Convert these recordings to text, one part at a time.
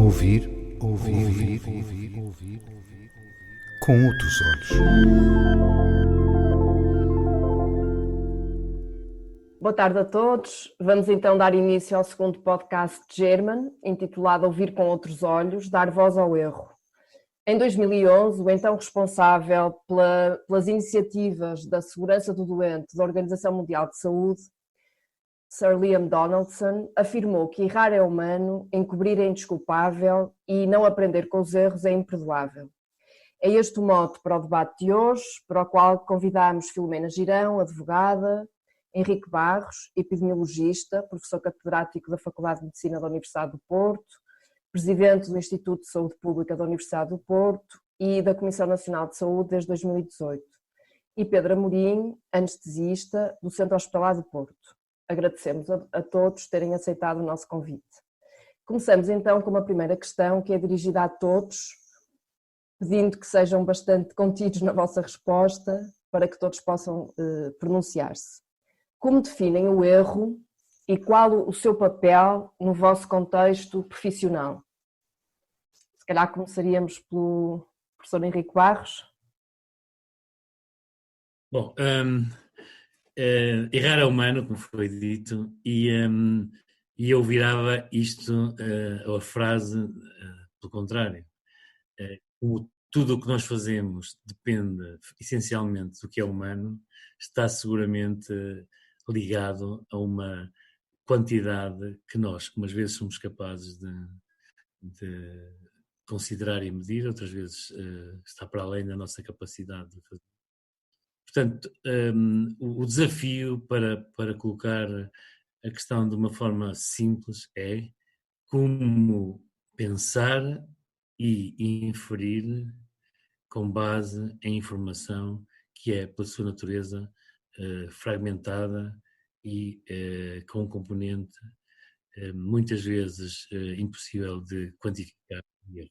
Ouvir com outros olhos. Boa tarde a todos. Vamos então dar início ao segundo podcast de German, intitulado Ouvir com Outros Olhos, Dar Voz ao Erro. Em 2011, o então responsável pelas iniciativas da segurança do doente da Organização Mundial de Saúde, Sir Liam Donaldson, afirmou que errar é humano, encobrir é indesculpável e não aprender com os erros é imperdoável. É este o mote para o debate de hoje, para o qual convidamos Filomena Girão, advogada, Henrique Barros, epidemiologista, professor catedrático da Faculdade de Medicina da Universidade do Porto, presidente do Instituto de Saúde Pública da Universidade do Porto e da Comissão Nacional de Saúde desde 2018, e Pedro Amorim, anestesista do Centro Hospitalar do Porto. Agradecemos a todos terem aceitado o nosso convite. Começamos então com uma primeira questão que é dirigida a todos, pedindo que sejam bastante contidos na vossa resposta para que todos possam pronunciar-se. Como definem o erro e qual o seu papel no vosso contexto profissional? Se calhar começaríamos pelo professor Henrique Barros. Bom, errar é humano, como foi dito, e eu virava isto, a frase, pelo contrário. Como tudo o que nós fazemos depende essencialmente do que é humano, está seguramente ligado a uma quantidade que nós, umas vezes, somos capazes de considerar e medir, outras vezes está para além da nossa capacidade de fazer. Portanto, o desafio para colocar a questão de uma forma simples é como pensar e inferir com base em informação que é, pela sua natureza, fragmentada e com um componente muitas vezes impossível de quantificar o erro.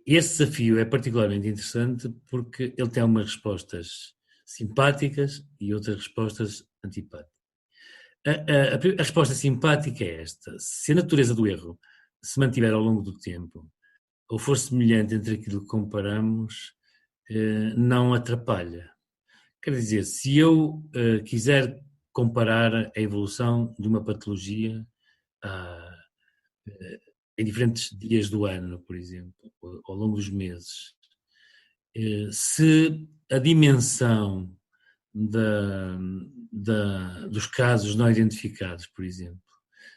Esse desafio é particularmente interessante porque ele tem umas respostas simpáticas e outras respostas antipáticas. A resposta simpática é esta: se a natureza do erro se mantiver ao longo do tempo ou for semelhante entre aquilo que comparamos, não atrapalha. Quer dizer, se eu quiser comparar a evolução de uma patologia em diferentes dias do ano, por exemplo, ao longo dos meses, se a dimensão dos casos não identificados, por exemplo,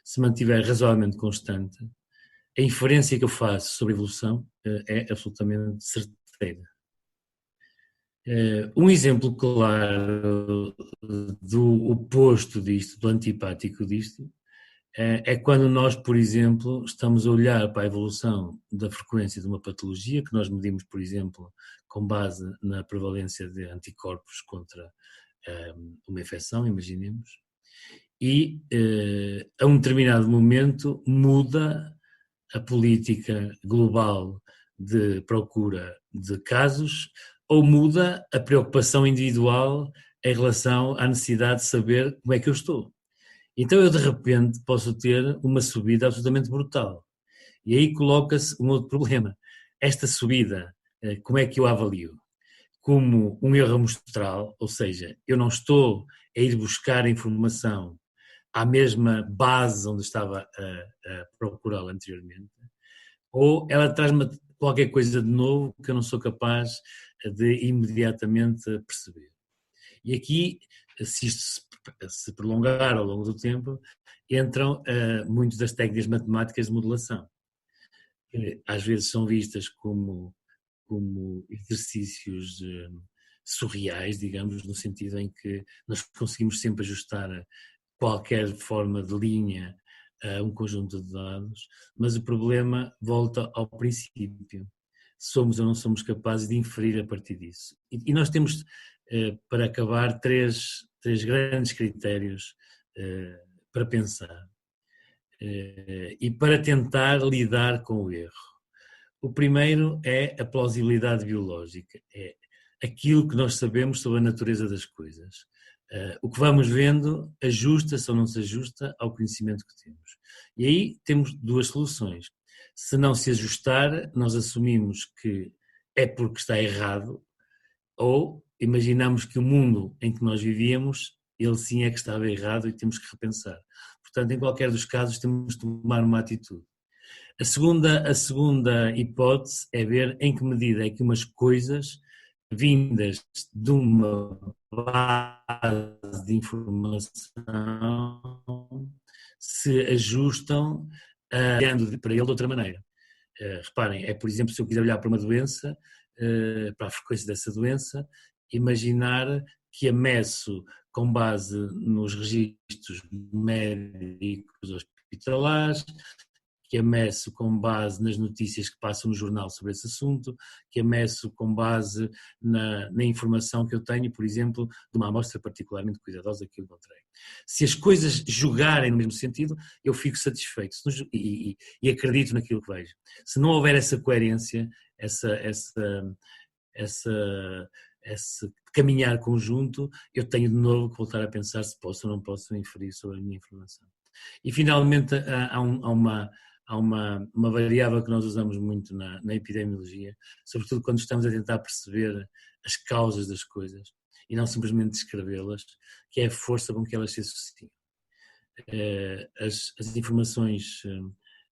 se mantiver razoavelmente constante, a inferência que eu faço sobre a evolução é absolutamente certeira. Um exemplo claro do oposto disto, do antipático disto, é quando nós, por exemplo, estamos a olhar para a evolução da frequência de uma patologia, que nós medimos, por exemplo, com base na prevalência de anticorpos contra uma infecção, imaginemos, e a um determinado momento muda a política global de procura de casos ou muda a preocupação individual em relação à necessidade de saber como é que eu estou. Então eu de repente posso ter uma subida absolutamente brutal. E aí coloca-se um outro problema. Esta subida, como é que eu a avalio? Como um erro amostral, ou seja, eu não estou a ir buscar a informação à mesma base onde estava a procurá-la anteriormente, ou ela traz-me qualquer coisa de novo que eu não sou capaz de imediatamente perceber. E aqui, se isto se prolongar ao longo do tempo, entram muitas das técnicas matemáticas de modelação. Às vezes são vistas como exercícios surreais, digamos, no sentido em que nós conseguimos sempre ajustar qualquer forma de linha a um conjunto de dados, mas o problema volta ao princípio. Somos ou não somos capazes de inferir a partir disso. E nós temos, para acabar, três grandes critérios para pensar e para tentar lidar com o erro. O primeiro é a plausibilidade biológica, é aquilo que nós sabemos sobre a natureza das coisas. O que vamos vendo ajusta-se ou não se ajusta ao conhecimento que temos. E aí temos duas soluções. Se não se ajustar, nós assumimos que é porque está errado, ou imaginamos que o mundo em que nós vivíamos, ele sim é que estava errado e temos que repensar. Portanto, em qualquer dos casos, temos de tomar uma atitude. A segunda hipótese é ver em que medida é que umas coisas vindas de uma base de informação se ajustam olhando para ele de outra maneira. Reparem, por exemplo, se eu quiser olhar para uma doença, para a frequência dessa doença, imaginar que a meço com base nos registros médicos hospitalares, que a meço com base nas notícias que passam no jornal sobre esse assunto, que a meço com base na informação que eu tenho, por exemplo, de uma amostra particularmente cuidadosa que eu encontrei. Se as coisas jogarem no mesmo sentido, eu fico satisfeito e acredito naquilo que vejo. Se não houver essa coerência, esse caminhar conjunto, eu tenho de novo que voltar a pensar se posso ou não posso inferir sobre a minha informação. E finalmente há uma variável que nós usamos muito na epidemiologia, sobretudo quando estamos a tentar perceber as causas das coisas e não simplesmente descrevê-las, que é a força com que elas se associam. As informações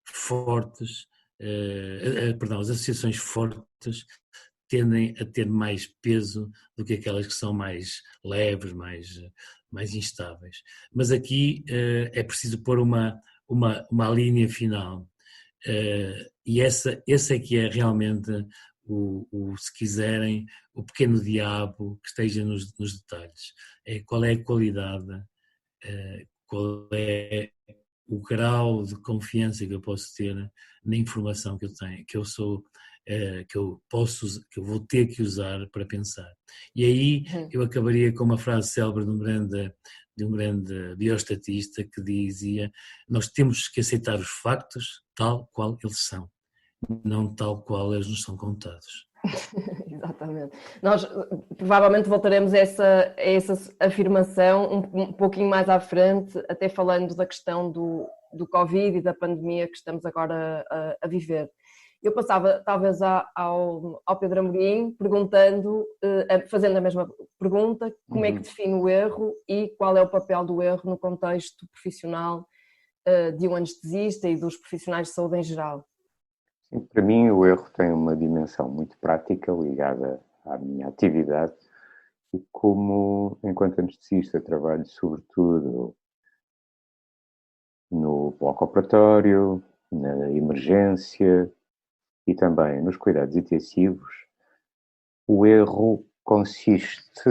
fortes, as associações fortes tendem a ter mais peso do que aquelas que são mais leves, mais instáveis. Mas aqui é preciso pôr uma linha final. E esse é que é realmente se quiserem, o pequeno diabo que esteja nos detalhes. Qual é a qualidade, qual é o grau de confiança que eu posso ter na informação que eu tenho, que eu vou ter que usar para pensar. E aí eu acabaria com uma frase célebre de um grande biostatista que dizia: nós temos que aceitar os factos tal qual eles são, não tal qual eles nos são contados. Exatamente. Nós provavelmente voltaremos a essa afirmação um pouquinho mais à frente, até falando da questão do Covid e da pandemia que estamos agora a viver. Eu passava talvez ao Pedro Amorim perguntando, fazendo a mesma pergunta, como é que define o erro e qual é o papel do erro no contexto profissional de um anestesista e dos profissionais de saúde em geral? Sim, para mim o erro tem uma dimensão muito prática ligada à minha atividade e como, enquanto anestesista, trabalho sobretudo no bloco operatório, na emergência e também nos cuidados intensivos, o erro consiste,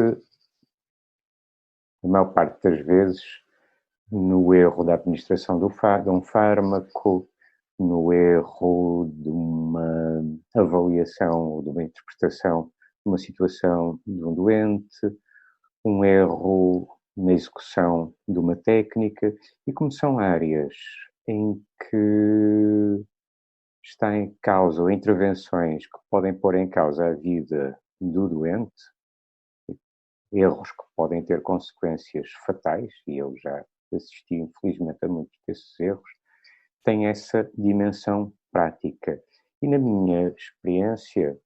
na maior parte das vezes, no erro da administração de um fármaco, no erro de uma avaliação ou de uma interpretação de uma situação de um doente, um erro na execução de uma técnica, e como são áreas em que está em causa, ou intervenções que podem pôr em causa a vida do doente, erros que podem ter consequências fatais, e eu já assisti infelizmente a muitos desses erros, tem essa dimensão prática. E na minha experiência,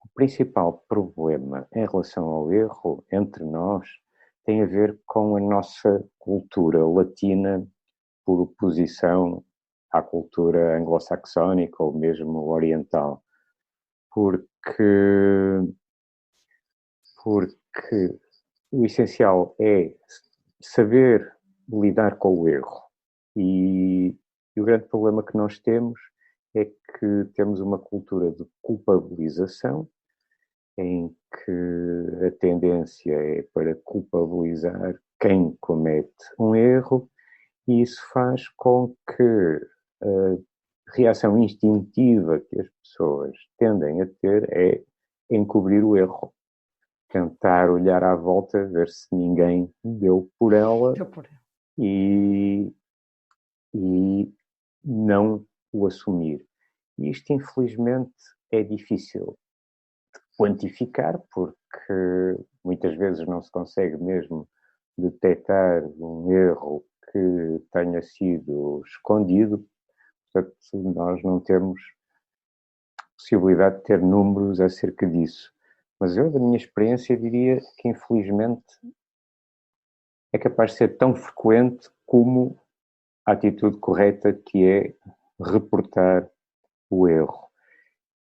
o principal problema em relação ao erro entre nós tem a ver com a nossa cultura latina por oposição à cultura anglo-saxónica ou mesmo oriental. Porque o essencial é saber lidar com o erro. E o grande problema que nós temos é que temos uma cultura de culpabilização, em que a tendência é para culpabilizar quem comete um erro, e isso faz com que a reação instintiva que as pessoas tendem a ter é encobrir o erro. Tentar olhar à volta, ver se ninguém deu por ela e não o assumir. E isto, infelizmente, é difícil quantificar, porque muitas vezes não se consegue mesmo detectar um erro que tenha sido escondido, portanto nós não temos possibilidade de ter números acerca disso. Mas eu, da minha experiência, diria que infelizmente é capaz de ser tão frequente como a atitude correta, que é reportar o erro.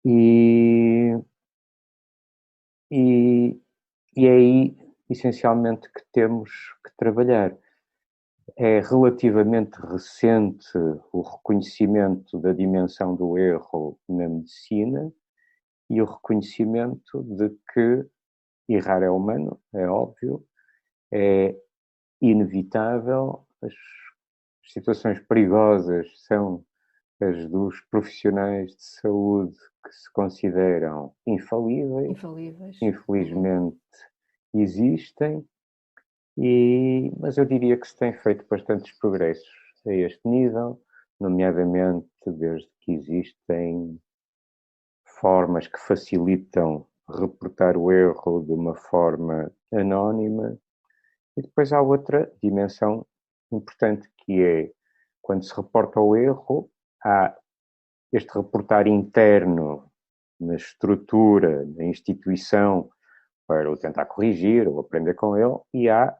E é aí, essencialmente, que temos que trabalhar. É relativamente recente o reconhecimento da dimensão do erro na medicina e o reconhecimento de que errar é humano, é óbvio, é inevitável, as situações perigosas são as dos profissionais de saúde que se consideram infalíveis. Infelizmente existem, mas eu diria que se tem feito bastantes progressos a este nível, nomeadamente desde que existem formas que facilitam reportar o erro de uma forma anónima. E depois há outra dimensão importante, que é, quando se reporta o erro, há este reportar interno na estrutura, na instituição, para o tentar corrigir ou aprender com ele, e há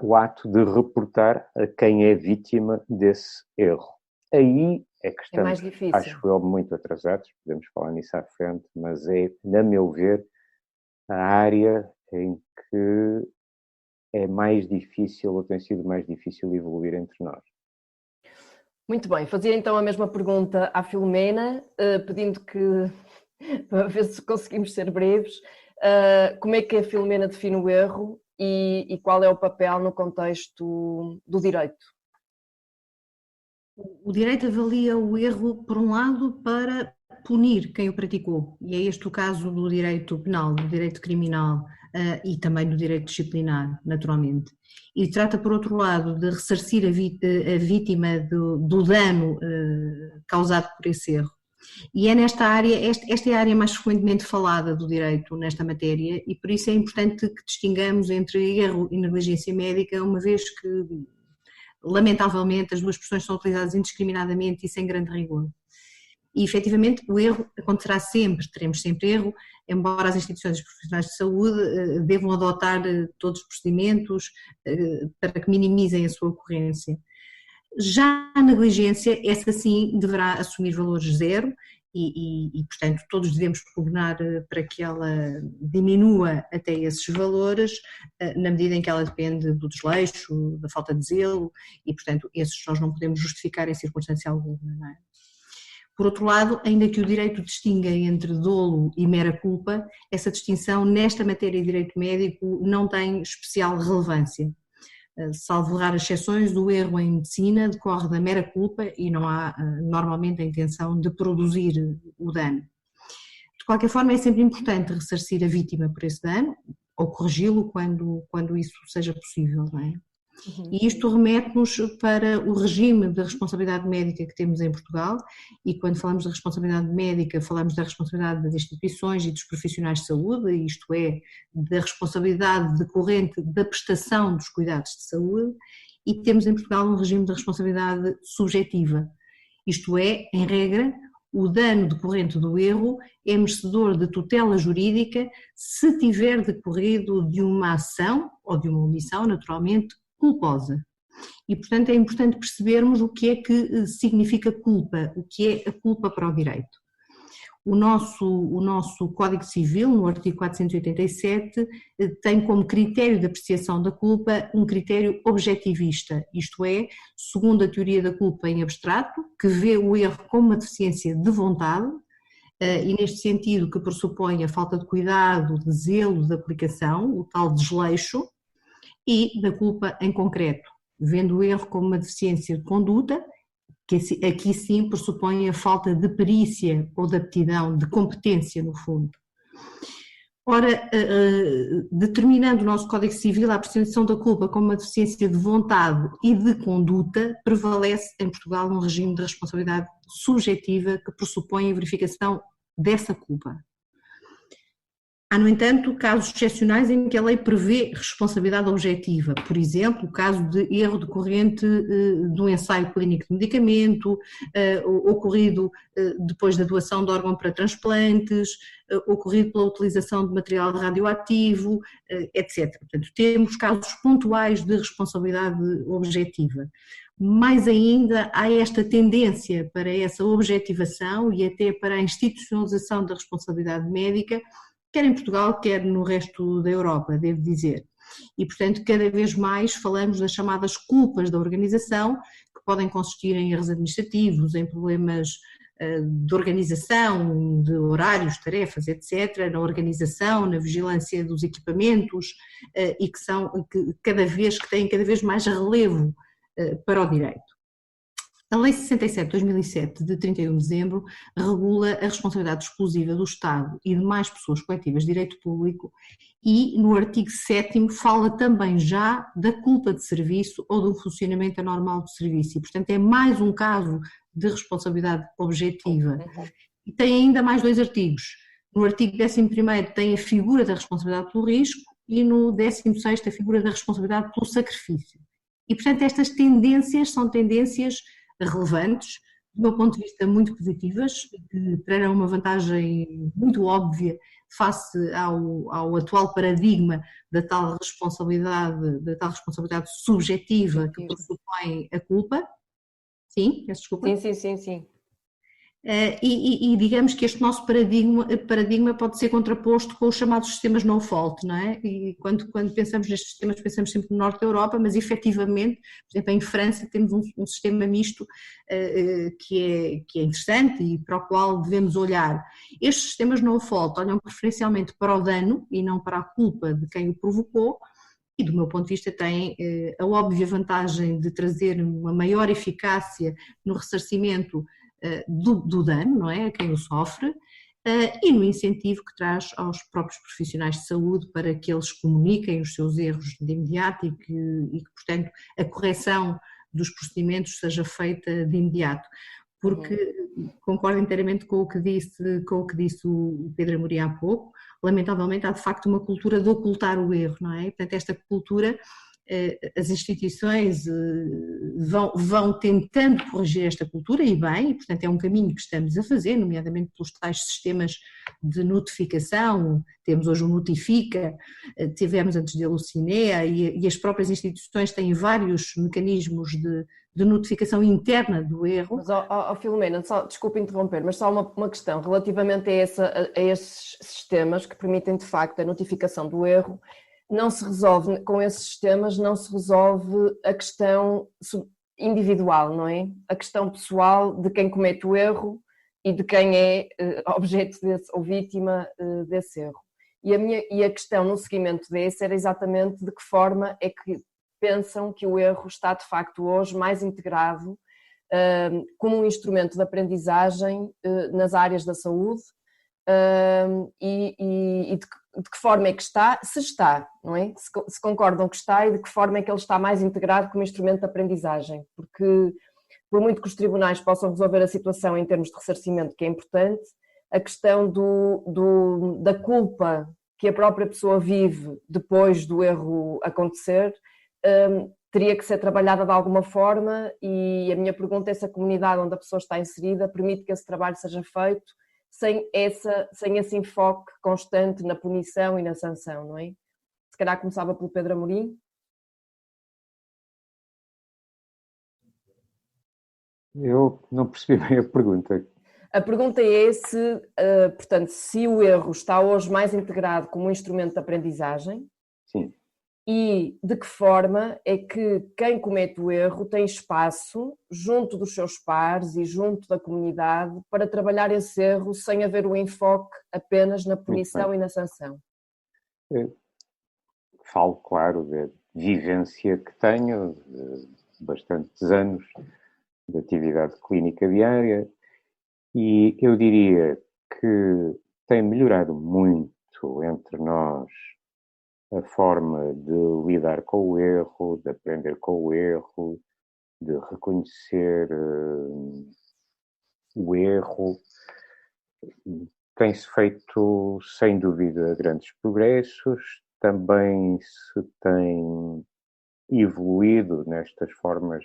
o ato de reportar a quem é vítima desse erro. Aí é que estamos, mais difícil. Acho eu, muito atrasados, podemos falar nisso à frente, mas é, na meu ver, a área em que é mais difícil, ou tem sido mais difícil evoluir entre nós. Muito bem, fazia então a mesma pergunta à Filomena, pedindo que, para ver se conseguimos ser breves, como é que a Filomena define o erro e qual é o papel no contexto do direito? O direito avalia o erro, por um lado, para punir quem o praticou, e é este o caso do direito penal, do direito criminal e também do direito disciplinar, naturalmente. E trata, por outro lado, de ressarcir a vítima do dano causado por esse erro. E é nesta área, esta é a área mais frequentemente falada do direito nesta matéria, e por isso é importante que distingamos entre erro e negligência médica, uma vez que, lamentavelmente, as duas expressões são utilizadas indiscriminadamente e sem grande rigor. E, efetivamente, o erro acontecerá sempre, teremos sempre erro, embora as instituições e os profissionais de saúde devam adotar todos os procedimentos para que minimizem a sua ocorrência. Já a negligência, essa sim deverá assumir valores zero e, portanto, todos devemos pugnar para que ela diminua até esses valores, na medida em que ela depende do desleixo, da falta de zelo e, portanto, esses nós não podemos justificar em circunstância alguma, não é? Por outro lado, ainda que o direito distinga entre dolo e mera culpa, essa distinção nesta matéria de direito médico não tem especial relevância. Salvo raras exceções, o erro em medicina decorre da mera culpa e não há normalmente a intenção de produzir o dano. De qualquer forma, é sempre importante ressarcir a vítima por esse dano ou corrigi-lo quando isso seja possível, não é? E isto remete-nos para o regime de responsabilidade médica que temos em Portugal, e quando falamos de responsabilidade médica falamos da responsabilidade das instituições e dos profissionais de saúde, isto é, da responsabilidade decorrente da prestação dos cuidados de saúde, e temos em Portugal um regime de responsabilidade subjetiva, isto é, em regra, o dano decorrente do erro é merecedor de tutela jurídica se tiver decorrido de uma ação, ou de uma omissão, naturalmente, culposa. E, portanto, é importante percebermos o que é que significa culpa, o que é a culpa para o direito. O nosso Código Civil, no artigo 487, tem como critério de apreciação da culpa um critério objetivista, isto é, segundo a teoria da culpa em abstrato, que vê o erro como uma deficiência de vontade, e neste sentido que pressupõe a falta de cuidado, de zelo, de aplicação, o tal desleixo, e da culpa em concreto, vendo o erro como uma deficiência de conduta, que aqui sim pressupõe a falta de perícia ou de aptidão, de competência no fundo. Ora, determinando o nosso Código Civil a apreciação da culpa como uma deficiência de vontade e de conduta, prevalece em Portugal um regime de responsabilidade subjetiva que pressupõe a verificação dessa culpa. Há, no entanto, casos excepcionais em que a lei prevê responsabilidade objetiva. Por exemplo, o caso de erro decorrente do ensaio clínico de medicamento, ocorrido depois da doação de órgão para transplantes, ocorrido pela utilização de material radioativo, etc. Portanto, temos casos pontuais de responsabilidade objetiva. Mais ainda, há esta tendência para essa objetivação e até para a institucionalização da responsabilidade médica, quer em Portugal, quer no resto da Europa, devo dizer. E, portanto, cada vez mais falamos das chamadas culpas da organização, que podem consistir em erros administrativos, em problemas de organização, de horários, tarefas, etc., na organização, na vigilância dos equipamentos, e que têm cada vez mais relevo para o direito. A Lei 67/2007, de 31 de dezembro, regula a responsabilidade exclusiva do Estado e de mais pessoas coletivas de direito público e, no artigo 7º, fala também já da culpa de serviço ou do funcionamento anormal do serviço. E, portanto, é mais um caso de responsabilidade objetiva. E tem ainda mais 2 artigos. No artigo 11º tem a figura da responsabilidade pelo risco e no 16º a figura da responsabilidade pelo sacrifício. E, portanto, estas tendências são tendências relevantes, do meu ponto de vista muito positivas, que trarão uma vantagem muito óbvia face ao atual paradigma da tal responsabilidade subjetiva que pressupõe a culpa. Sim, peço desculpa. Sim. E digamos que este nosso paradigma pode ser contraposto com os chamados sistemas no fault, não é? E quando pensamos nestes sistemas, pensamos sempre no norte da Europa, mas efetivamente, por exemplo, em França temos um sistema misto que é interessante e para o qual devemos olhar. Estes sistemas no fault olham preferencialmente para o dano e não para a culpa de quem o provocou, e do meu ponto de vista tem a óbvia vantagem de trazer uma maior eficácia no ressarcimento do dano, não é? A quem o sofre, e no incentivo que traz aos próprios profissionais de saúde para que eles comuniquem os seus erros de imediato e que, portanto, a correção dos procedimentos seja feita de imediato. Porque concordo inteiramente com o que disse o Pedro Amorim há pouco, lamentavelmente há de facto uma cultura de ocultar o erro, não é? Portanto, esta cultura, as instituições vão tentando corrigir esta cultura e bem, e portanto é um caminho que estamos a fazer, nomeadamente pelos tais sistemas de notificação. Temos hoje o Notifica, tivemos antes dele o Cinea, e as próprias instituições têm vários mecanismos de notificação interna do erro. Mas, Filomena, desculpe interromper, mas só uma questão relativamente a esses sistemas que permitem de facto a notificação do erro. Não se resolve, com esses sistemas, não se resolve a questão individual, não é? A questão pessoal de quem comete o erro e de quem é objeto ou vítima desse erro. E a questão no seguimento desse era exatamente de que forma é que pensam que o erro está de facto hoje mais integrado como um instrumento de aprendizagem nas áreas da saúde, e de que forma é que está, se está, não é? Se concordam que está e de que forma é que ele está mais integrado como instrumento de aprendizagem, porque por muito que os tribunais possam resolver a situação em termos de ressarcimento, que é importante, a questão da culpa que a própria pessoa vive depois do erro acontecer teria que ser trabalhada de alguma forma, e a minha pergunta é se a comunidade onde a pessoa está inserida permite que esse trabalho seja feito sem esse enfoque constante na punição e na sanção, não é? Se calhar começava pelo Pedro Amorim. Eu não percebi bem a pergunta. A pergunta é portanto, se o erro está hoje mais integrado como um instrumento de aprendizagem. Sim. E de que forma é que quem comete o erro tem espaço junto dos seus pares e junto da comunidade para trabalhar esse erro sem haver o enfoque apenas na punição e na sanção? Falo, claro, da vivência que tenho, de bastantes anos de atividade clínica diária, e eu diria que tem melhorado muito entre nós a forma de lidar com o erro, de aprender com o erro, de reconhecer o erro. tem-se feito, sem dúvida, grandes progressos, também se tem evoluído nestas formas,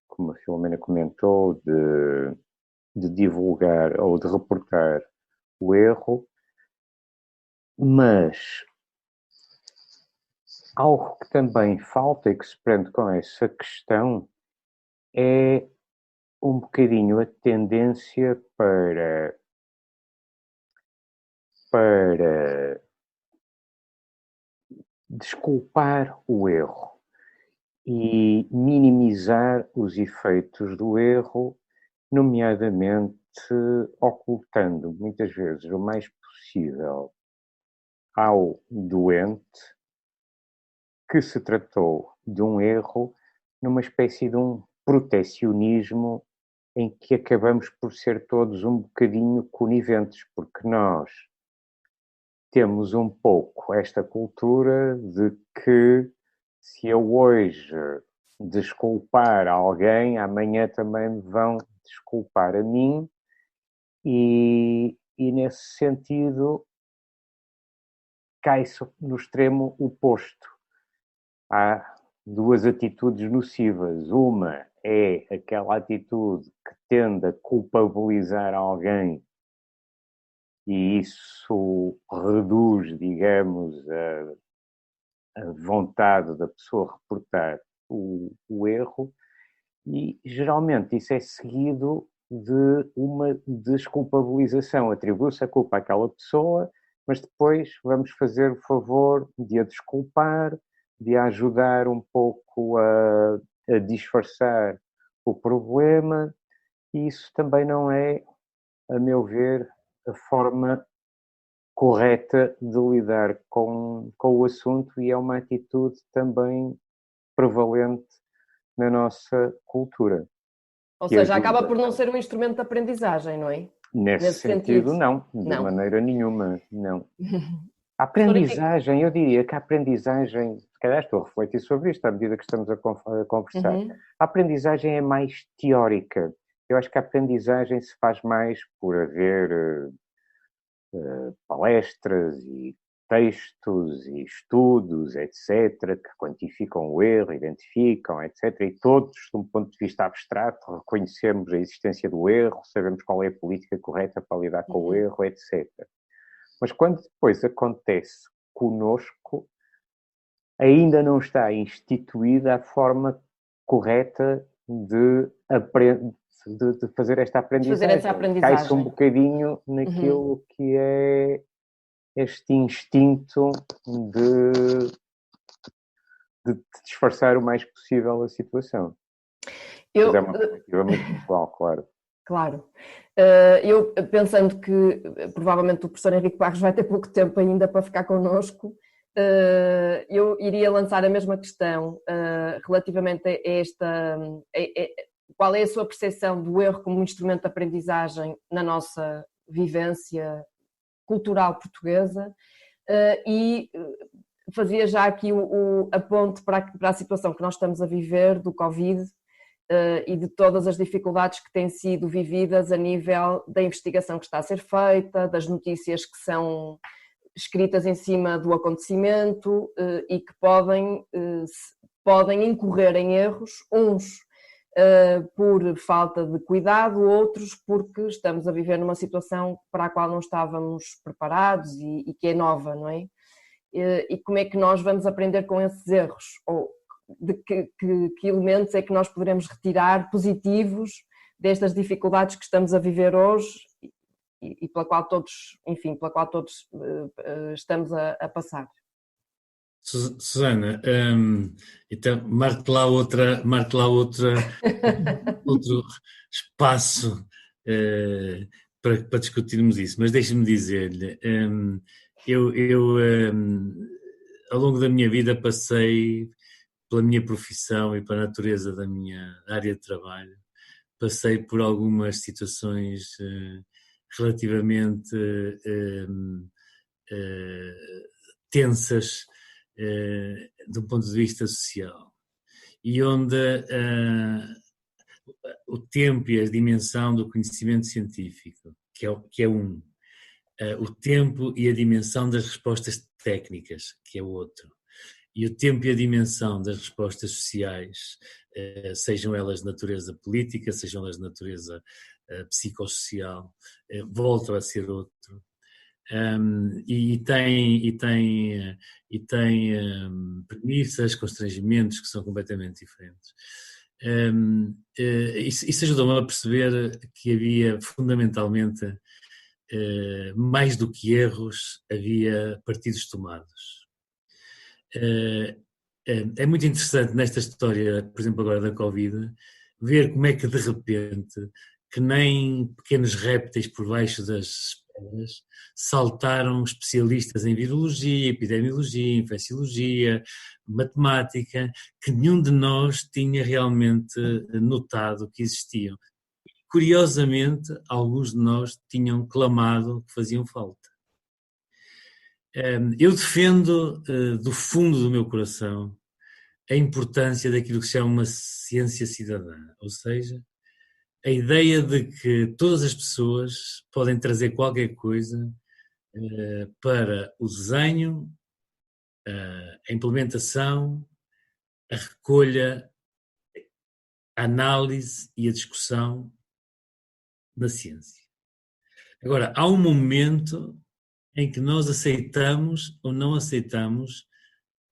como a Filomena comentou, de divulgar ou de reportar o erro, mas algo que também falta e que se prende com essa questão é um bocadinho a tendência para desculpar o erro e minimizar os efeitos do erro, nomeadamente ocultando muitas vezes o mais possível ao doente que se tratou de um erro numa espécie de um protecionismo em que acabamos por ser todos um bocadinho coniventes, porque nós temos um pouco esta cultura de que se eu hoje desculpar alguém, amanhã também me vão desculpar a mim e nesse sentido cai-se no extremo oposto. Há duas atitudes nocivas. Uma é aquela atitude que tende a culpabilizar alguém e isso reduz, digamos, a vontade da pessoa reportar o erro e geralmente isso é seguido de uma desculpabilização. Atribui-se a culpa àquela pessoa, mas depois vamos fazer o favor de a desculpar, de a ajudar um pouco a disfarçar o problema, e isso também não é, a meu ver, a forma correta de lidar com o assunto e é uma atitude também prevalente na nossa cultura. Ou seja, acaba por não ser um instrumento de aprendizagem, não é? Nesse sentido, não, de maneira nenhuma, não. A aprendizagem, eu diria que a aprendizagem, se calhar estou a refletir sobre isto à medida que estamos a conversar, a aprendizagem é mais teórica. Eu acho que a aprendizagem se faz mais por haver palestras e textos e estudos, etc., que quantificam o erro, identificam, etc., e todos, de um ponto de vista abstrato, reconhecemos a existência do erro, sabemos qual é a política correta para lidar com o erro, etc. Mas quando depois acontece conosco, ainda não está instituída a forma correta de fazer esta aprendizagem. Cai-se um bocadinho naquilo que é este instinto de disfarçar o mais possível a situação. Mas é uma perspectiva muito pessoal, claro. Claro. Eu, pensando que provavelmente o professor Henrique Barros vai ter pouco tempo ainda para ficar connosco, eu iria lançar a mesma questão relativamente a esta... qual é a sua percepção do erro como um instrumento de aprendizagem na nossa vivência cultural portuguesa e fazia já aqui a ponte para a situação que nós estamos a viver do Covid e de todas as dificuldades que têm sido vividas a nível da investigação que está a ser feita, das notícias que são escritas em cima do acontecimento e que podem incorrer em erros, uns por falta de cuidado, outros porque estamos a viver numa situação para a qual não estávamos preparados e que é nova, não é? E como é que nós vamos aprender com esses erros? Ou de que elementos é que nós poderemos retirar positivos destas dificuldades que estamos a viver hoje e pela qual todos, enfim, pela qual todos estamos a passar? Susana, então marque lá outro espaço para discutirmos isso, mas deixe-me dizer-lhe, ao longo da minha vida passei pela minha profissão e pela natureza da minha área de trabalho, passei por algumas situações relativamente tensas do ponto de vista social e onde o tempo e a dimensão do conhecimento científico, que é o tempo e a dimensão das respostas técnicas, que é o outro. E o tempo e a dimensão das respostas sociais, sejam elas de natureza política, sejam elas de natureza psicossocial, voltam a ser outro. E tem premissas, constrangimentos que são completamente diferentes. Isso ajudou-me a perceber que havia fundamentalmente, mais do que erros, havia partidos tomados. É muito interessante nesta história, por exemplo agora da Covid, ver como é que de repente, que nem pequenos répteis por baixo das pedras, saltaram especialistas em virologia, epidemiologia, infecciologia, matemática, que nenhum de nós tinha realmente notado que existiam. Curiosamente, alguns de nós tinham clamado que faziam falta. Eu defendo do fundo do meu coração a importância daquilo que se chama uma ciência cidadã, ou seja, a ideia de que todas as pessoas podem trazer qualquer coisa para o desenho, a implementação, a recolha, a análise e a discussão da ciência. Agora, há um momento em que nós aceitamos ou não aceitamos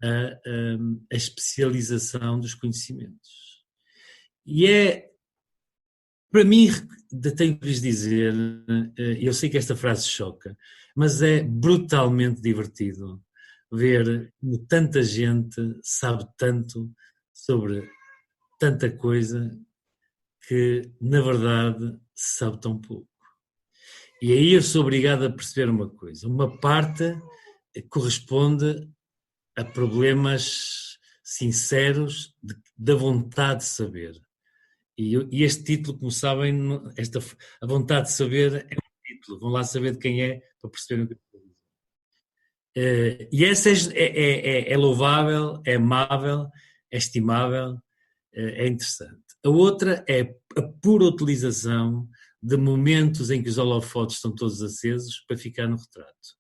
a especialização dos conhecimentos. E para mim, tenho que lhes dizer, eu sei que esta frase choca, mas é brutalmente divertido ver como tanta gente sabe tanto sobre tanta coisa que, na verdade, se sabe tão pouco. E aí eu sou obrigado a perceber uma coisa. Uma parte corresponde a problemas sinceros da vontade de saber. E este título, como sabem, a vontade de saber é um título. Vão lá saber de quem é para perceberem o que eu estou a dizer. E essa é louvável, é amável, é estimável, é interessante. A outra é a pura utilização de momentos em que os holofotes estão todos acesos para ficar no retrato.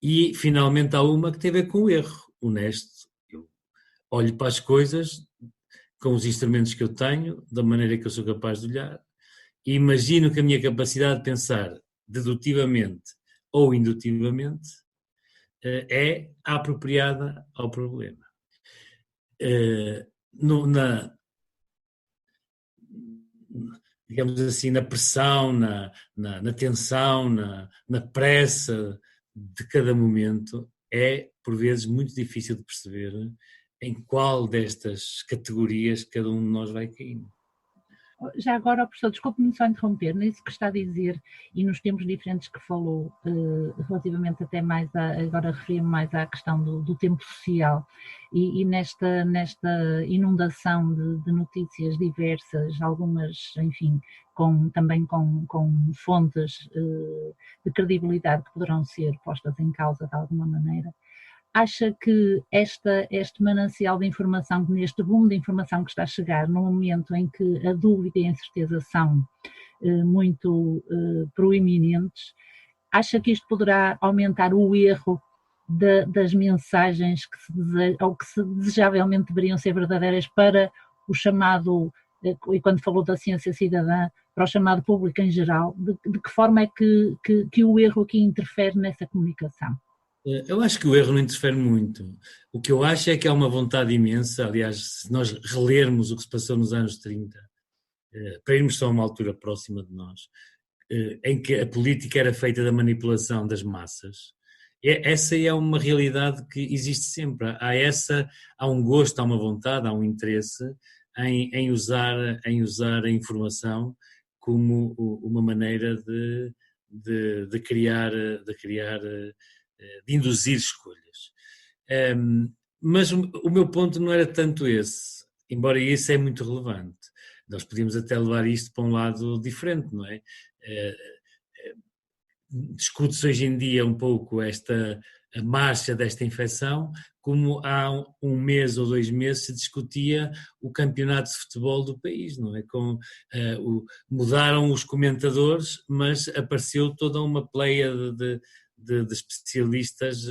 E, finalmente, há uma que tem a ver com o erro honesto. Eu olho para as coisas com os instrumentos que eu tenho, da maneira que eu sou capaz de olhar, e imagino que a minha capacidade de pensar dedutivamente ou indutivamente é apropriada ao problema. Digamos assim, na pressão, na tensão, na pressa de cada momento, é, por vezes, muito difícil de perceber em qual destas categorias cada um de nós vai caindo. Já agora, professor, desculpe-me só interromper, nisso que está a dizer e nos tempos diferentes que falou, relativamente até mais, agora referi-me mais à questão do tempo social e nesta inundação de notícias diversas, algumas, enfim, também com fontes de credibilidade que poderão ser postas em causa de alguma maneira. Acha que este manancial de informação, neste boom de informação que está a chegar, no momento em que a dúvida e a incerteza são muito proeminentes, acha que isto poderá aumentar o erro das mensagens que desejavelmente deveriam ser verdadeiras para o chamado, e quando falou da ciência cidadã, para o chamado público em geral? De que forma é que o erro aqui interfere nessa comunicação? Eu acho que o erro não interfere muito. O que eu acho é que há uma vontade imensa, aliás, se nós relermos o que se passou nos anos 30, para irmos só a uma altura próxima de nós, em que a política era feita da manipulação das massas, essa é uma realidade que existe sempre. Há um gosto, há uma vontade, há um interesse em usar a informação como uma maneira de criar, de induzir escolhas. Mas o meu ponto não era tanto esse, embora isso é muito relevante. Nós podíamos até levar isto para um lado diferente, não é? Discute-se hoje em dia um pouco esta a marcha desta infecção, como há um mês ou 2 meses se discutia o campeonato de futebol do país, não é? Mudaram os comentadores, mas apareceu toda uma pleia de especialistas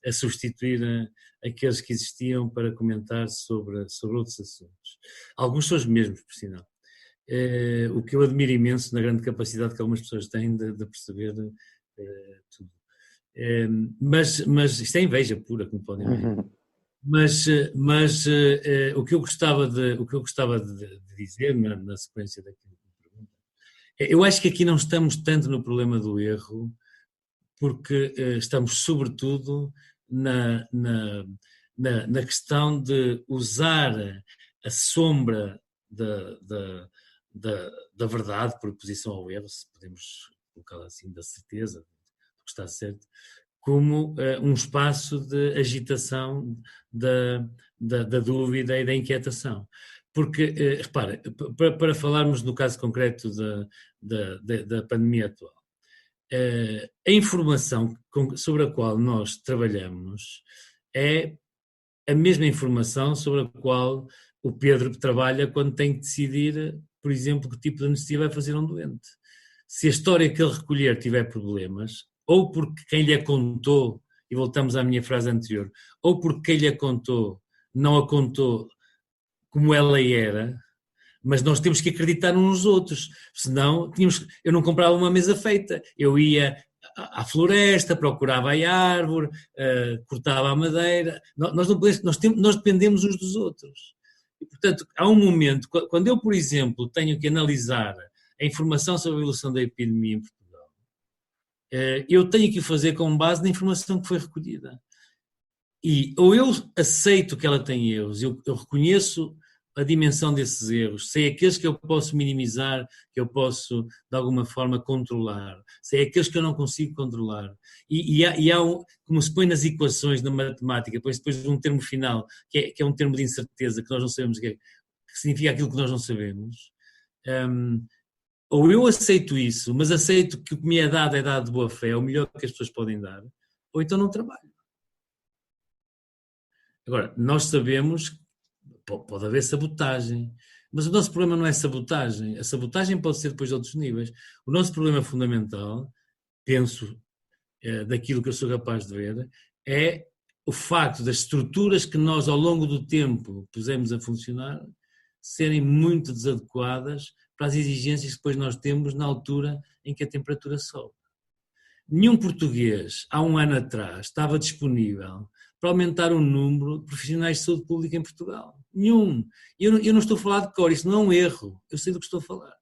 a substituir aqueles que existiam para comentar sobre outros assuntos. Alguns são os mesmos, por sinal. O que eu admiro imenso na grande capacidade que algumas pessoas têm de perceber tudo. Mas isto é inveja pura, como podem ver. Mas o que eu gostava de dizer na sequência daquilo que me pergunta, eu acho que aqui não estamos tanto no problema do erro, porque estamos sobretudo na questão de usar a sombra da verdade por oposição ao erro, se podemos colocá-la assim, da certeza do que está certo, como um espaço de agitação da dúvida e da inquietação. Porque, repara, para falarmos no caso concreto da pandemia atual, a informação sobre a qual nós trabalhamos é a mesma informação sobre a qual o Pedro trabalha quando tem que decidir, por exemplo, que tipo de anestesia vai fazer a um doente. Se a história que ele recolher tiver problemas, ou porque quem lhe a contou, e voltamos à minha frase anterior, ou porque quem lhe a contou não a contou como ela era, mas nós temos que acreditar uns nos outros, senão eu não comprava uma mesa feita, eu ia à floresta, procurava a árvore, cortava a madeira, nós dependemos uns dos outros. E, portanto, há um momento, quando eu, por exemplo, tenho que analisar a informação sobre a evolução da epidemia em Portugal, eu tenho que o fazer com base na informação que foi recolhida. E ou eu aceito que ela tem erros, eu reconheço a dimensão desses erros, sei aqueles que eu posso minimizar, que eu posso, de alguma forma, controlar, sei aqueles que eu não consigo controlar. E há como se põe nas equações da matemática, depois um termo final, que é um termo de incerteza, que nós não sabemos que significa aquilo que nós não sabemos. Ou eu aceito isso, mas aceito que o que me é dado de boa fé, é o melhor que as pessoas podem dar, ou então não trabalho. Agora, nós sabemos, pode haver sabotagem, mas o nosso problema não é sabotagem. A sabotagem pode ser depois de outros níveis. O nosso problema fundamental, penso, daquilo que eu sou capaz de ver, é o facto das estruturas que nós ao longo do tempo pusemos a funcionar serem muito desadequadas para as exigências que depois nós temos na altura em que a temperatura sobe. Nenhum português, há um ano atrás, estava disponível para aumentar o número de profissionais de saúde pública em Portugal. Nenhum. Eu não estou a falar de cor, isso não é um erro, eu sei do que estou a falar.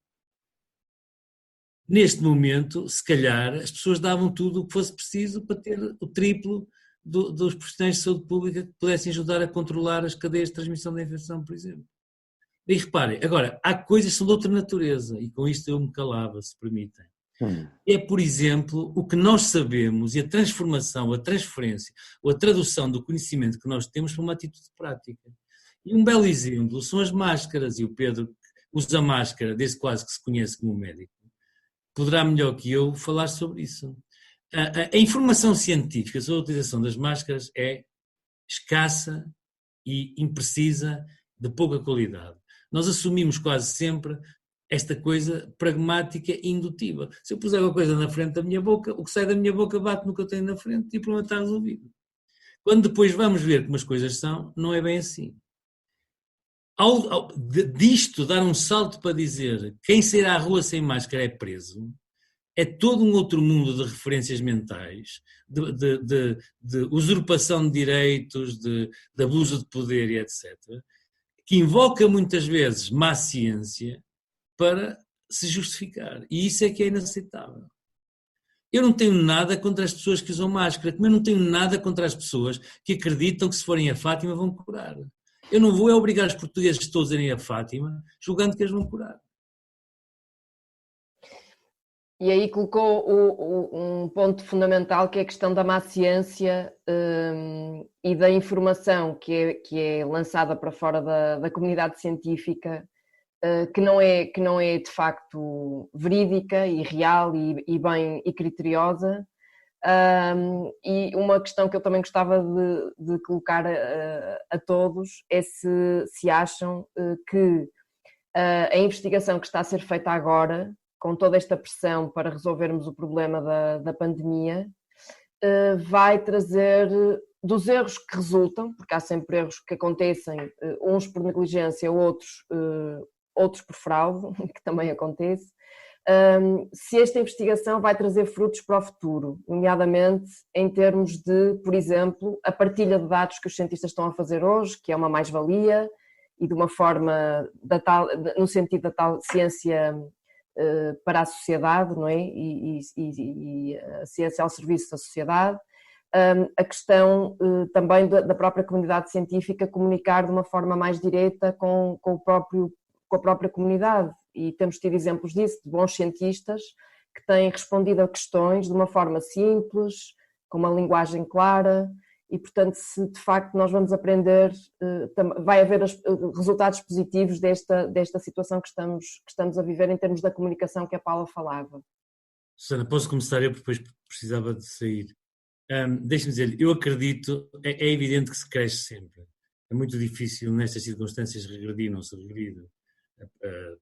Neste momento, se calhar, as pessoas davam tudo o que fosse preciso para ter o triplo dos profissionais de saúde pública que pudessem ajudar a controlar as cadeias de transmissão da infecção, por exemplo. E reparem, agora, há coisas que são de outra natureza, e com isto eu me calava, se permitem. É, por exemplo, o que nós sabemos e a transformação, a transferência ou a tradução do conhecimento que nós temos para uma atitude prática. E um belo exemplo são as máscaras, e o Pedro usa máscara desde quase que se conhece como médico. Poderá melhor que eu falar sobre isso. A informação científica sobre a utilização das máscaras é escassa e imprecisa, de pouca qualidade. Nós assumimos quase sempre esta coisa pragmática e indutiva. Se eu puser uma coisa na frente da minha boca, o que sai da minha boca bate no que eu tenho na frente e o problema está resolvido. Quando depois vamos ver como as coisas são, não é bem assim. Disto dar um salto para dizer quem sair à rua sem máscara é preso, é todo um outro mundo de referências mentais, de usurpação de direitos, de abuso de poder e etc., que invoca muitas vezes má ciência para se justificar. E isso é que é inaceitável. Eu não tenho nada contra as pessoas que usam máscara, como eu não tenho nada contra as pessoas que acreditam que se forem a Fátima vão curar. Eu não vou obrigar os portugueses todos a irem a Fátima, julgando que eles vão curar. E aí colocou um ponto fundamental, que é a questão da má ciência e da informação que é lançada para fora da comunidade científica, que não é de facto verídica e real e bem e criteriosa, E uma questão que eu também gostava de colocar a todos é se acham que a investigação que está a ser feita agora, com toda esta pressão para resolvermos o problema da pandemia, vai trazer, dos erros que resultam, porque há sempre erros que acontecem, uns por negligência, outros por fraude, que também acontece, se esta investigação vai trazer frutos para o futuro, nomeadamente em termos de, por exemplo, a partilha de dados que os cientistas estão a fazer hoje, que é uma mais-valia, e de uma forma no sentido da tal ciência para a sociedade, não é? E a ciência ao serviço da sociedade. A questão também da própria comunidade científica comunicar de uma forma mais direta com a própria comunidade, e temos tido exemplos disso, de bons cientistas que têm respondido a questões de uma forma simples, com uma linguagem clara, e portanto se de facto nós vamos aprender, vai haver resultados positivos desta situação que estamos a viver em termos da comunicação que a Paula falava. Susana, posso começar eu, porque depois precisava de sair. Deixe-me dizer, eu acredito, é evidente que se cresce sempre. É muito difícil nestas circunstâncias regredir, não se regride.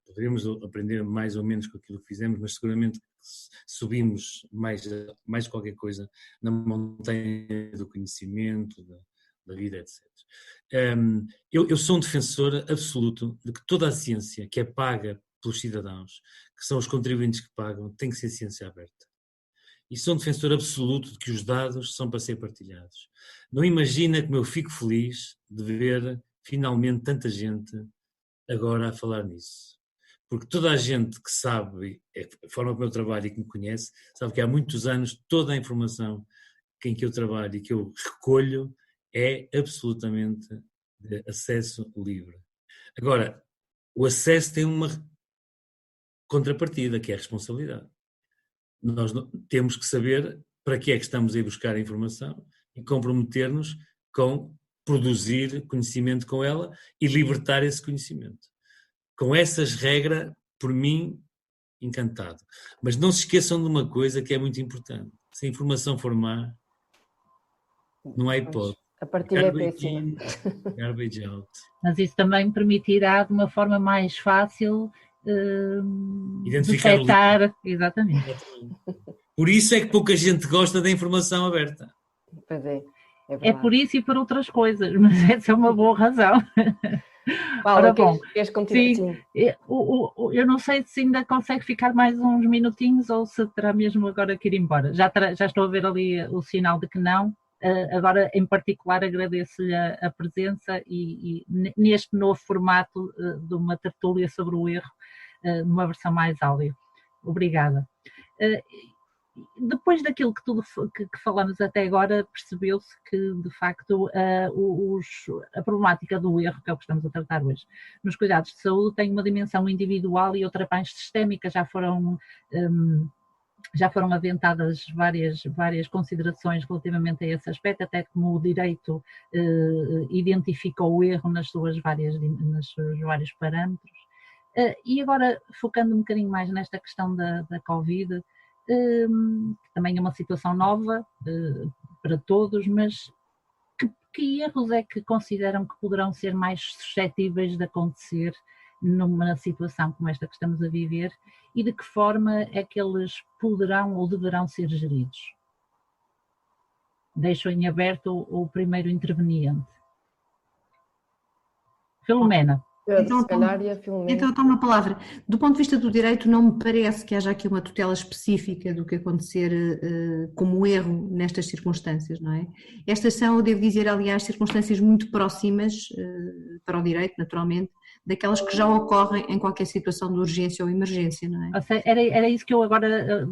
Poderíamos aprender mais ou menos com aquilo que fizemos, mas seguramente subimos mais qualquer coisa na montanha do conhecimento, da vida, etc. Eu sou um defensor absoluto de que toda a ciência que é paga pelos cidadãos, que são os contribuintes que pagam, tem que ser ciência aberta. E sou um defensor absoluto de que os dados são para ser partilhados. Não imagina como eu fico feliz de ver finalmente tanta gente agora a falar nisso. Porque toda a gente que sabe, a forma como eu trabalho e que me conhece, sabe que há muitos anos toda a informação em que eu trabalho e que eu recolho é absolutamente de acesso livre. Agora, o acesso tem uma contrapartida, que é a responsabilidade. Nós temos que saber para que é que estamos a ir buscar a informação e comprometer-nos com produzir conhecimento com ela e libertar esse conhecimento. Com essas regras, por mim, encantado. Mas não se esqueçam de uma coisa que é muito importante. Se a informação for má, não há hipótese. A partilha é péssima. Garbage out. Mas isso também permitirá, de uma forma mais fácil, identificar detectar. Exatamente. Por isso é que pouca gente gosta da informação aberta. Pois é. É por isso e por outras coisas, mas essa é uma boa razão. Paula, queres continuar? Sim. Eu não sei se ainda consegue ficar mais uns minutinhos ou se terá mesmo agora que ir embora. Já estou a ver ali o sinal de que não. Agora, em particular, agradeço-lhe a presença e neste novo formato de uma tertúlia sobre o erro, numa versão mais áudio. Obrigada. Depois daquilo que falamos até agora, percebeu-se que, de facto, a problemática do erro, que é o que estamos a tratar hoje, nos cuidados de saúde, tem uma dimensão individual e outra mais sistémica. Já foram aventadas várias considerações relativamente a esse aspecto, até como o direito identifica o erro nos seus vários parâmetros. E agora, focando um bocadinho mais nesta questão da Covid, que também é uma situação nova para todos, mas que erros é que consideram que poderão ser mais suscetíveis de acontecer numa situação como esta que estamos a viver e de que forma é que eles poderão ou deverão ser geridos? Deixo em aberto o primeiro interveniente. Filomena. Se calhar e a Filomena. Então eu tomo a palavra. Do ponto de vista do direito, não me parece que haja aqui uma tutela específica do que acontecer como erro nestas circunstâncias, não é? Estas são, eu devo dizer, aliás, circunstâncias muito próximas para o direito, naturalmente, daquelas que já ocorrem em qualquer situação de urgência ou emergência, não é? Era isso que eu agora,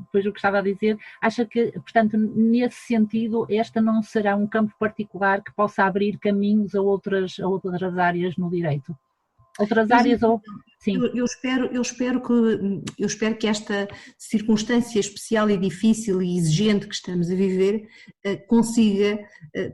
depois do que estava a dizer, acha que, portanto, nesse sentido, esta não será um campo particular que possa abrir caminhos a outras áreas no direito? Outras áreas ou... Sim. Eu espero que esta circunstância especial e difícil e exigente que estamos a viver consiga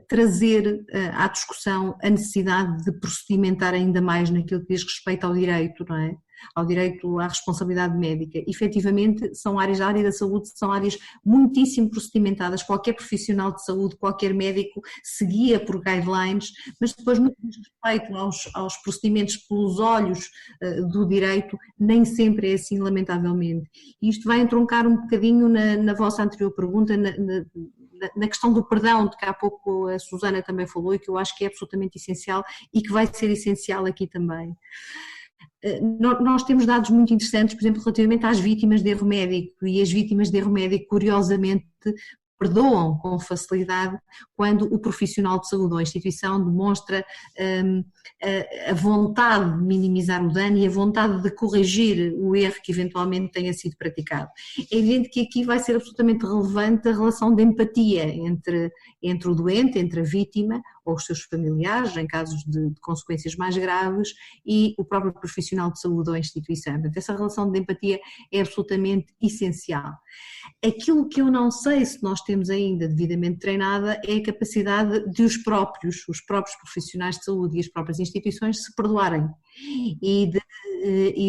trazer à discussão a necessidade de procedimentar ainda mais naquilo que diz respeito ao direito, não é? ao direito à responsabilidade médica. Efetivamente, são áreas, a área da saúde são áreas muitíssimo procedimentadas, qualquer profissional de saúde, qualquer médico seguia por guidelines, mas depois no que diz respeito aos procedimentos pelos olhos do direito, nem sempre é assim, lamentavelmente. E isto vai entroncar um bocadinho na vossa anterior pergunta, na questão do perdão, de que há pouco a Susana também falou, e que eu acho que é absolutamente essencial e que vai ser essencial aqui também. Nós temos dados muito interessantes, por exemplo, relativamente às vítimas de erro médico, e as vítimas de erro médico, curiosamente, perdoam com facilidade quando o profissional de saúde ou a instituição demonstra a vontade de minimizar o dano e a vontade de corrigir o erro que eventualmente tenha sido praticado. É evidente que aqui vai ser absolutamente relevante a relação de empatia entre o doente, entre a vítima ou os seus familiares, em casos de consequências mais graves, e o próprio profissional de saúde ou a instituição. Portanto, essa relação de empatia é absolutamente essencial. Aquilo que eu não sei se nós temos ainda devidamente treinada é a capacidade de os próprios profissionais de saúde e as próprias instituições se perdoarem e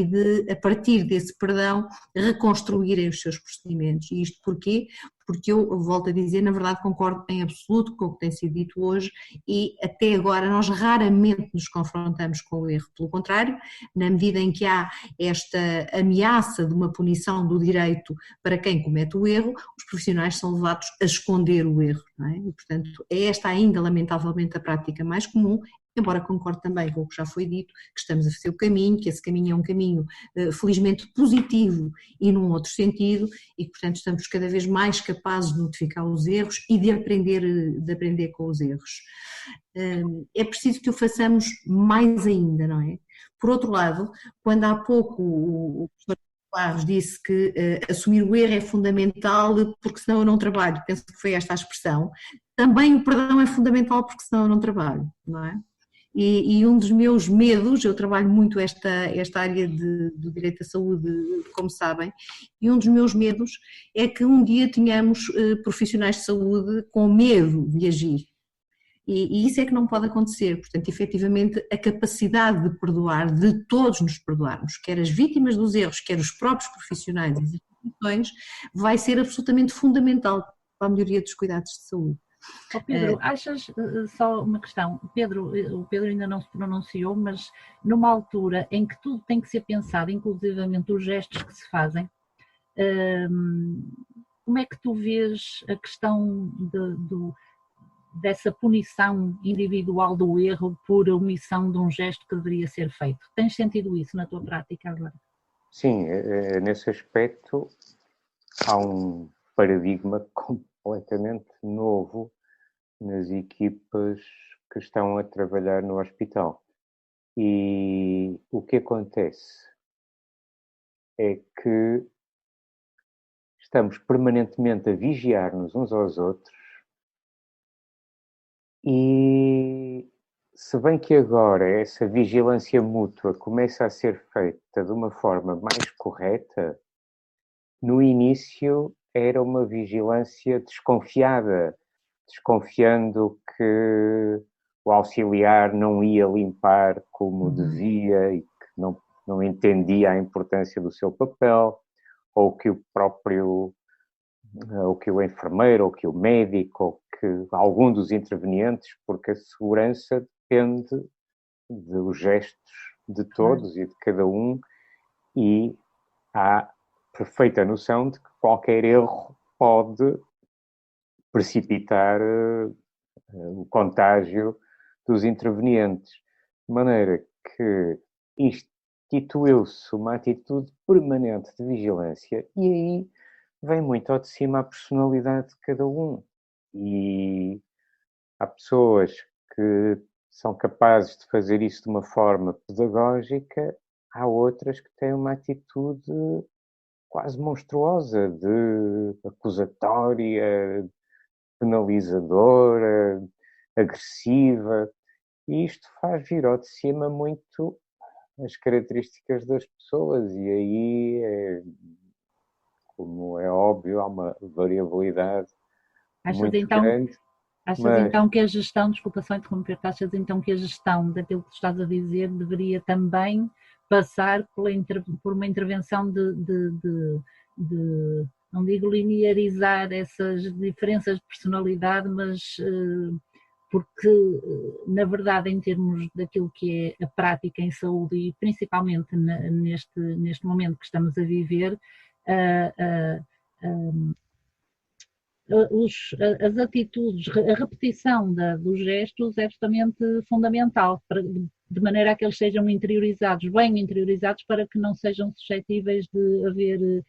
de, a partir desse perdão, reconstruírem os seus procedimentos. E isto porquê? Porque eu volto a dizer, na verdade concordo em absoluto com o que tem sido dito hoje, e até agora nós raramente nos confrontamos com o erro. Pelo contrário, na medida em que há esta ameaça de uma punição do direito para quem comete o erro, os profissionais são levados a esconder o erro, não é? E, portanto, é esta ainda lamentavelmente a prática mais comum, embora concorde também com o que já foi dito, que estamos a fazer o caminho, que esse caminho é um caminho felizmente positivo e num outro sentido, e portanto estamos cada vez mais capazes de notificar os erros e de aprender com os erros. É preciso que o façamos mais ainda, não é? Por outro lado, quando há pouco o professor Claros disse que assumir o erro é fundamental porque senão eu não trabalho, penso que foi esta a expressão, também o perdão é fundamental porque senão eu não trabalho, não é? E um dos meus medos, eu trabalho muito esta área do direito à saúde, como sabem, e um dos meus medos é que um dia tenhamos profissionais de saúde com medo de agir. E isso é que não pode acontecer. Portanto, efetivamente, a capacidade de perdoar, de todos nos perdoarmos, quer as vítimas dos erros, quer os próprios profissionais e as instituições, vai ser absolutamente fundamental para a melhoria dos cuidados de saúde. Oh Pedro, achas, só uma questão, o Pedro ainda não se pronunciou, mas numa altura em que tudo tem que ser pensado, inclusivamente os gestos que se fazem, como é que tu vês a questão dessa punição individual do erro por omissão de um gesto que deveria ser feito? Tens sentido isso na tua prática agora? Sim, nesse aspecto há um paradigma completamente novo nas equipas que estão a trabalhar no hospital. E o que acontece é que estamos permanentemente a vigiar-nos uns aos outros, e se bem que agora essa vigilância mútua começa a ser feita de uma forma mais correta, no início era uma vigilância desconfiada, desconfiando que o auxiliar não ia limpar como devia e que não entendia a importância do seu papel, ou que o próprio, ou que o enfermeiro, ou que o médico, ou que algum dos intervenientes, porque a segurança depende dos gestos de todos e de cada um, e há perfeita noção de que qualquer erro pode precipitar o contágio dos intervenientes. De maneira que instituiu-se uma atitude permanente de vigilância, e aí vem muito ao de cima a personalidade de cada um. E há pessoas que são capazes de fazer isso de uma forma pedagógica, há outras que têm uma atitude quase monstruosa, de acusatória, penalizadora, agressiva, e isto faz vir ao de cima muito as características das pessoas, e aí, como é óbvio, há uma variabilidade muito grande. Achas então que a gestão, desculpa só interromper, achas então que a gestão daquilo que estás a dizer deveria também passar por uma intervenção não digo linearizar essas diferenças de personalidade, mas porque, na verdade, em termos daquilo que é a prática em saúde e principalmente neste momento que estamos a viver, as atitudes, a repetição dos gestos é absolutamente fundamental, de maneira a que eles sejam interiorizados, bem interiorizados, para que não sejam suscetíveis de haver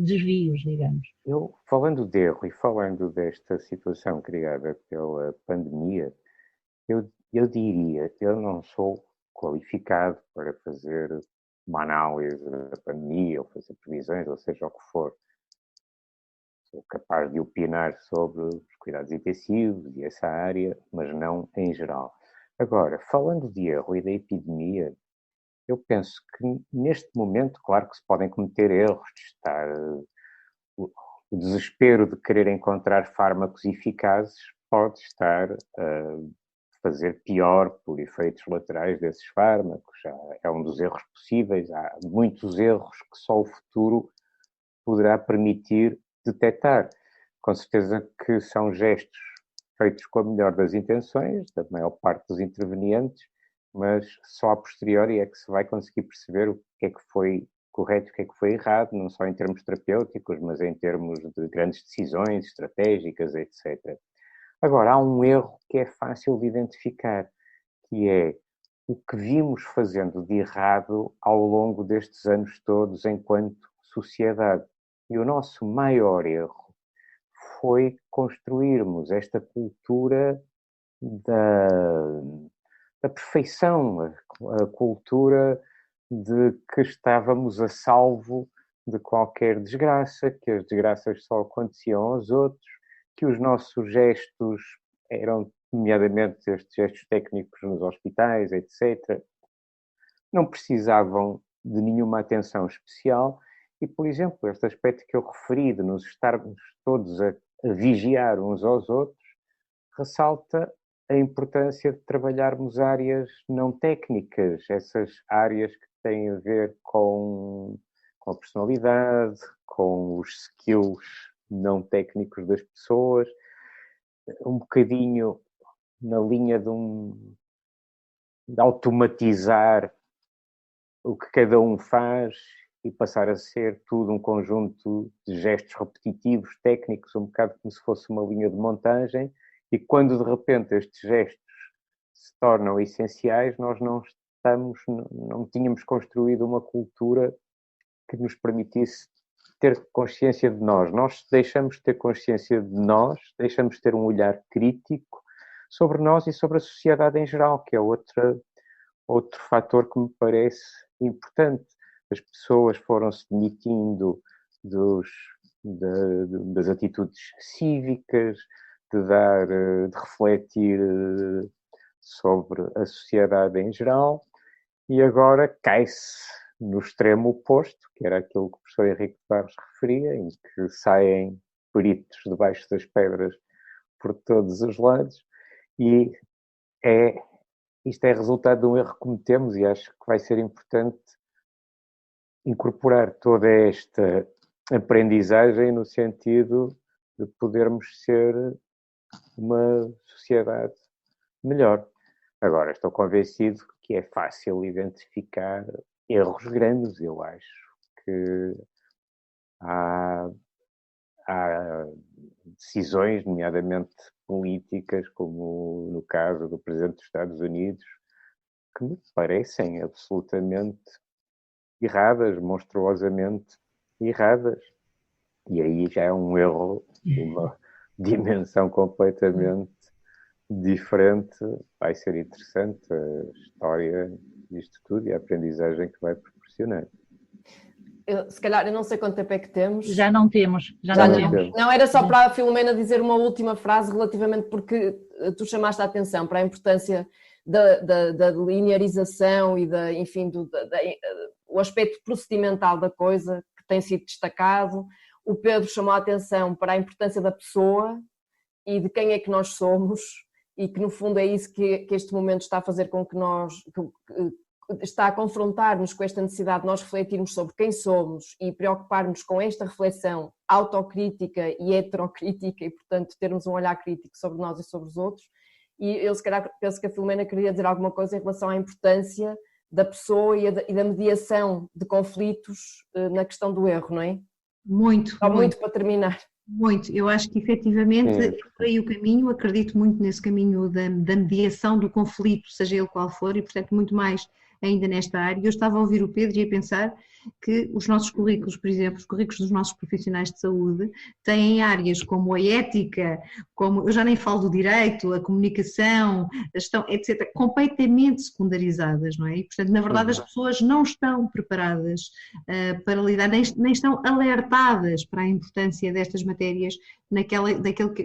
desvios, digamos. Eu, falando de erro e falando desta situação criada pela pandemia, eu diria que eu não sou qualificado para fazer uma análise da pandemia, ou fazer previsões, ou seja o que for. Sou capaz de opinar sobre os cuidados intensivos e essa área, mas não em geral. Agora, falando de erro e da epidemia, eu penso que neste momento, claro que se podem cometer erros, de estar o desespero de querer encontrar fármacos eficazes pode estar a fazer pior por efeitos laterais desses fármacos. É um dos erros possíveis. Há muitos erros que só o futuro poderá permitir detectar. Com certeza que são gestos feitos com a melhor das intenções, da maior parte dos intervenientes, mas só a posteriori é que se vai conseguir perceber o que é que foi correto e o que é que foi errado, não só em termos terapêuticos, mas em termos de grandes decisões estratégicas, etc. Agora, há um erro que é fácil de identificar, que é o que vimos fazendo de errado ao longo destes anos todos enquanto sociedade. E o nosso maior erro foi construirmos esta cultura da perfeição, a cultura de que estávamos a salvo de qualquer desgraça, que as desgraças só aconteciam aos outros, que os nossos gestos eram, nomeadamente estes gestos técnicos nos hospitais, etc., não precisavam de nenhuma atenção especial e, por exemplo, este aspecto que eu referi de nos estarmos todos a vigiar uns aos outros, ressalta a importância de trabalharmos áreas não técnicas, essas áreas que têm a ver com a personalidade, com os skills não técnicos das pessoas, um bocadinho na linha de automatizar o que cada um faz e passar a ser tudo um conjunto de gestos repetitivos, técnicos, um bocado como se fosse uma linha de montagem, e quando de repente estes gestos se tornam essenciais, nós não tínhamos construído uma cultura que nos permitisse ter consciência de nós. Nós deixamos de ter consciência de nós, deixamos de ter um olhar crítico sobre nós e sobre a sociedade em geral, que é outro fator que me parece importante. As pessoas foram-se demitindo das atitudes cívicas, de refletir sobre a sociedade em geral, e agora cai-se no extremo oposto, que era aquilo que o professor Henrique de Barros referia, em que saem peritos debaixo das pedras por todos os lados, e isto é resultado de um erro que cometemos, e acho que vai ser importante incorporar toda esta aprendizagem no sentido de podermos ser uma sociedade melhor. Agora, estou convencido que é fácil identificar erros grandes. Eu acho que há decisões, nomeadamente políticas, como no caso do Presidente dos Estados Unidos, que me parecem absolutamente erradas, monstruosamente erradas. E aí já é um erro de uma dimensão completamente diferente. Vai ser interessante a história disto tudo e a aprendizagem que vai proporcionar. Se calhar, eu não sei quanto tempo é que temos. Já não temos. Não, era só para a Filomena dizer uma última frase relativamente, porque tu chamaste a atenção para a importância da linearização e o aspecto procedimental da coisa que tem sido destacado. O Pedro chamou a atenção para a importância da pessoa e de quem é que nós somos, e que no fundo é isso que este momento está a fazer com que nós está a confrontar-nos com esta necessidade de nós refletirmos sobre quem somos e preocupar-nos com esta reflexão autocrítica e heterocrítica e, portanto, termos um olhar crítico sobre nós e sobre os outros. E eu, se calhar, penso que a Filomena queria dizer alguma coisa em relação à importância da pessoa e da mediação de conflitos na questão do erro, não é? Muito. Só muito para terminar. Muito, eu acho que efetivamente é por aí o caminho, acredito muito nesse caminho da mediação do conflito, seja ele qual for, e portanto muito mais ainda nesta área. Eu estava a ouvir o Pedro e a pensar que os nossos currículos, por exemplo, os currículos dos nossos profissionais de saúde, têm áreas como a ética, como, eu já nem falo do direito, a comunicação, a gestão, etc., completamente secundarizadas, não é? E, portanto, na verdade as pessoas não estão preparadas para lidar, nem estão alertadas para a importância destas matérias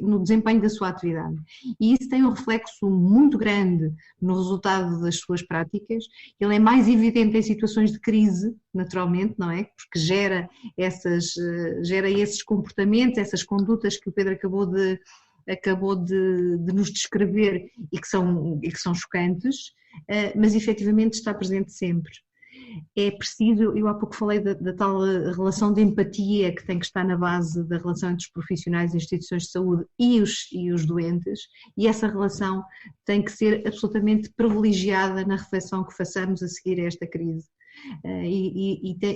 no desempenho da sua atividade. E isso tem um reflexo muito grande no resultado das suas práticas. Ele é mais evidente em situações de crise, naturalmente, não é? Porque gera esses comportamentos, essas condutas que o Pedro acabou de nos descrever e que são chocantes, mas efetivamente está presente sempre. É preciso, eu há pouco falei da tal relação de empatia que tem que estar na base da relação entre os profissionais e instituições de saúde e os doentes, e essa relação tem que ser absolutamente privilegiada na reflexão que façamos a seguir a esta crise.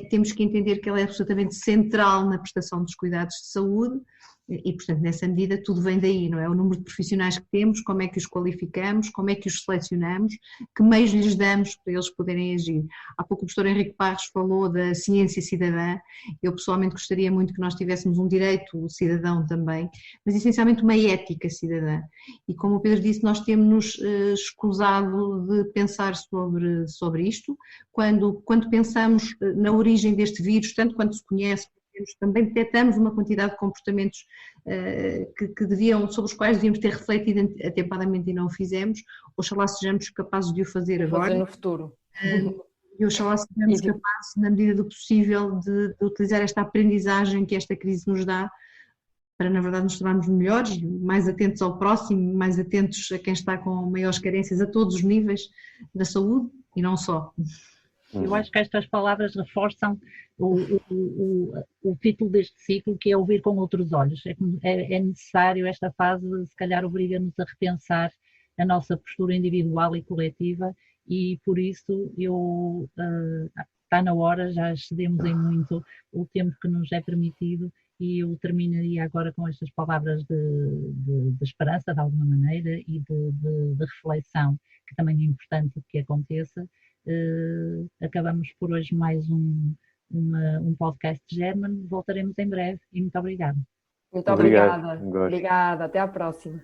Temos que entender que ela é absolutamente central na prestação dos cuidados de saúde e, portanto, nessa medida tudo vem daí, não é? O número de profissionais que temos, como é que os qualificamos, como é que os selecionamos, que meios lhes damos para eles poderem agir. Há pouco o professor Henrique Parres falou da ciência cidadã, eu pessoalmente gostaria muito que nós tivéssemos um direito cidadão também, mas essencialmente uma ética cidadã. E como o Pedro disse, nós temos-nos escusado de pensar sobre isto, quando pensamos na origem deste vírus, tanto quanto se conhece, também detectamos uma quantidade de comportamentos sobre os quais devíamos ter refletido atempadamente e não o fizemos. Oxalá sejamos capazes de o fazer agora. Fazer no futuro. E oxalá sejamos capazes, na medida do possível, de utilizar esta aprendizagem que esta crise nos dá para, na verdade, nos tornarmos melhores, mais atentos ao próximo, mais atentos a quem está com maiores carências a todos os níveis da saúde e não só. Eu acho que estas palavras reforçam o título deste ciclo, que é ouvir com outros olhos. É necessário, esta fase, se calhar obriga-nos a repensar a nossa postura individual e coletiva, e por isso está na hora, já excedemos em muito o tempo que nos é permitido, e eu terminaria agora com estas palavras de esperança, de alguma maneira, e de reflexão, que também é importante que aconteça. Acabamos por hoje mais um podcast German. Voltaremos em breve e muito obrigada. Muito obrigada. Obrigada. Até à próxima.